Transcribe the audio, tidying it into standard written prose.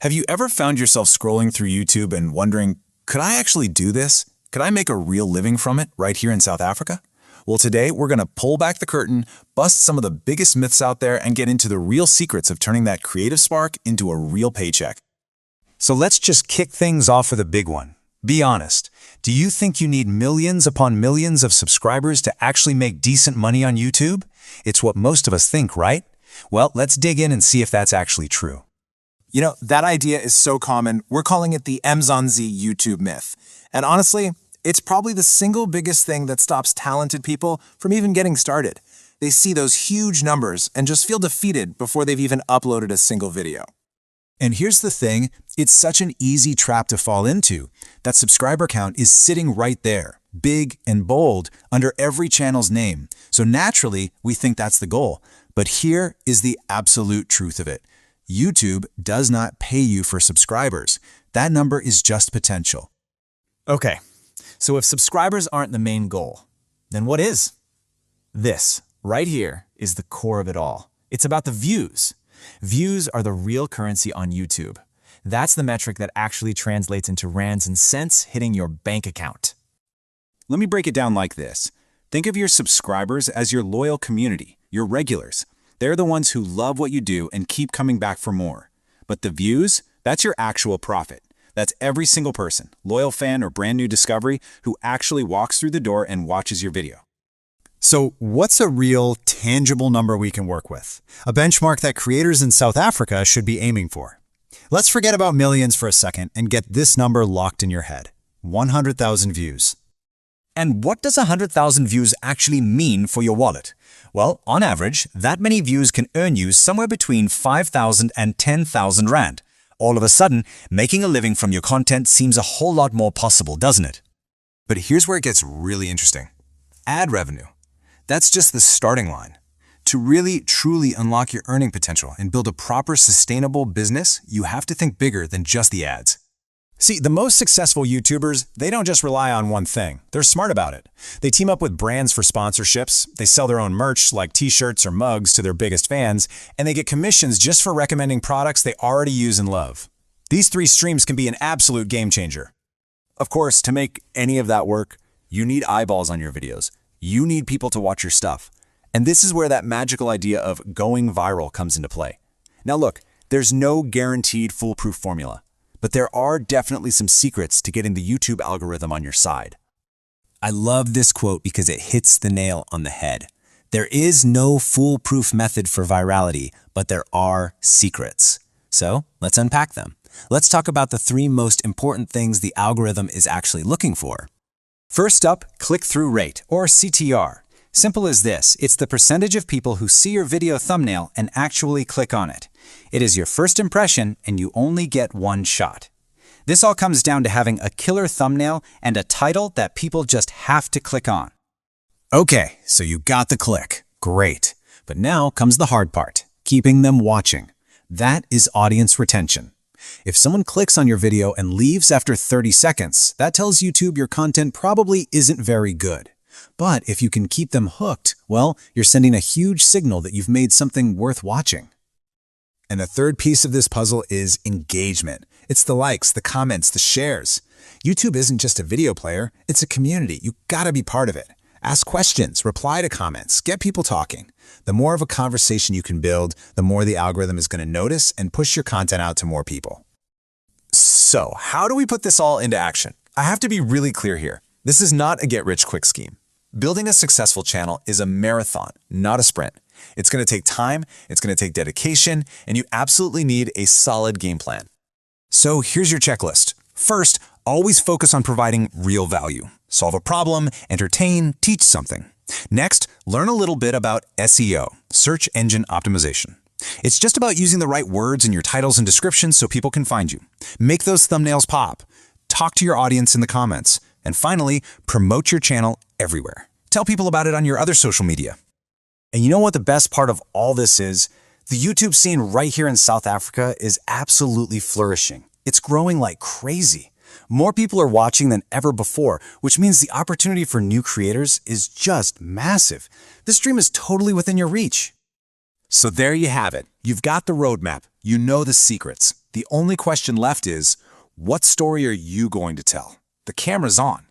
Have you ever found yourself scrolling through YouTube and wondering, could I actually do this? Could I make a real living from it right here in South Africa? Well, today we're going to pull back the curtain, bust some of the biggest myths out there, and get into the real secrets of turning that creative spark into a real paycheck. So let's just kick things off with a big one. Be honest. Do you think you need millions upon millions of subscribers to actually make decent money on YouTube? It's what most of us think, right? Well, let's dig in and see if that's actually true. You know, that idea is so common, we're calling it the Mzansi YouTube myth. And honestly, it's probably the single biggest thing that stops talented people from even getting started. They see those huge numbers and just feel defeated before they've even uploaded a single video. And here's the thing, it's such an easy trap to fall into. That subscriber count is sitting right there, big and bold, under every channel's name. So naturally, we think that's the goal. But here is the absolute truth of it. YouTube does not pay you for subscribers. That number is just potential. Okay, so if subscribers aren't the main goal, then what is? This, right here, is the core of it all. It's about the views. Views are the real currency on YouTube. That's the metric that actually translates into rands and cents hitting your bank account. Let me break it down like this. Think of your subscribers as your loyal community, your regulars. They're the ones who love what you do and keep coming back for more. But the views, that's your actual profit. That's every single person, loyal fan or brand new discovery, who actually walks through the door and watches your video. So what's a real, tangible number we can work with? A benchmark that creators in South Africa should be aiming for. Let's forget about millions for a second and get this number locked in your head. 100,000 views. And what does 100,000 views actually mean for your wallet? Well, on average, that many views can earn you somewhere between 5,000 and 10,000 Rand. All of a sudden, making a living from your content seems a whole lot more possible, doesn't it? But here's where it gets really interesting. Ad revenue. That's just the starting line. To really, truly unlock your earning potential and build a proper, sustainable business, you have to think bigger than just the ads. See, the most successful YouTubers, they don't just rely on one thing. They're smart about it. They team up with brands for sponsorships, they sell their own merch like t-shirts or mugs to their biggest fans, and they get commissions just for recommending products they already use and love. These three streams can be an absolute game changer. Of course, to make any of that work, you need eyeballs on your videos. You need people to watch your stuff. And this is where that magical idea of going viral comes into play. Now look, there's no guaranteed foolproof formula, but there are definitely some secrets to getting the YouTube algorithm on your side. I love this quote because it hits the nail on the head. There is no foolproof method for virality, but there are secrets. So let's unpack them. Let's talk about the three most important things the algorithm is actually looking for. First up, click-through rate, or CTR. Simple as this, it's the percentage of people who see your video thumbnail and actually click on it. It is your first impression, and you only get one shot. This all comes down to having a killer thumbnail and a title that people just have to click on. Okay, so you got the click. Great. But now comes the hard part, keeping them watching. That is audience retention. If someone clicks on your video and leaves after 30 seconds, that tells YouTube your content probably isn't very good. But if you can keep them hooked, well, you're sending a huge signal that you've made something worth watching. And the third piece of this puzzle is engagement. It's the likes, the comments, the shares. YouTube isn't just a video player, it's a community. You gotta be part of it. Ask questions, reply to comments, get people talking. The more of a conversation you can build, the more the algorithm is going to notice and push your content out to more people. So, how do we put this all into action? I have to be really clear here. This is not a get-rich-quick scheme. Building a successful channel is a marathon, not a sprint. It's going to take time, it's going to take dedication, and you absolutely need a solid game plan. So here's your checklist. First, always focus on providing real value. Solve a problem, entertain, teach something. Next, learn a little bit about SEO, Search Engine Optimization. It's just about using the right words in your titles and descriptions so people can find you. Make those thumbnails pop. Talk to your audience in the comments. And finally, promote your channel everywhere. Tell people about it on your other social media. And you know what the best part of all this is? The YouTube scene right here in South Africa is absolutely flourishing. It's growing like crazy. More people are watching than ever before, which means the opportunity for new creators is just massive. This dream is totally within your reach. So there you have it. You've got the roadmap. You know the secrets. The only question left is, what story are you going to tell? The camera's on.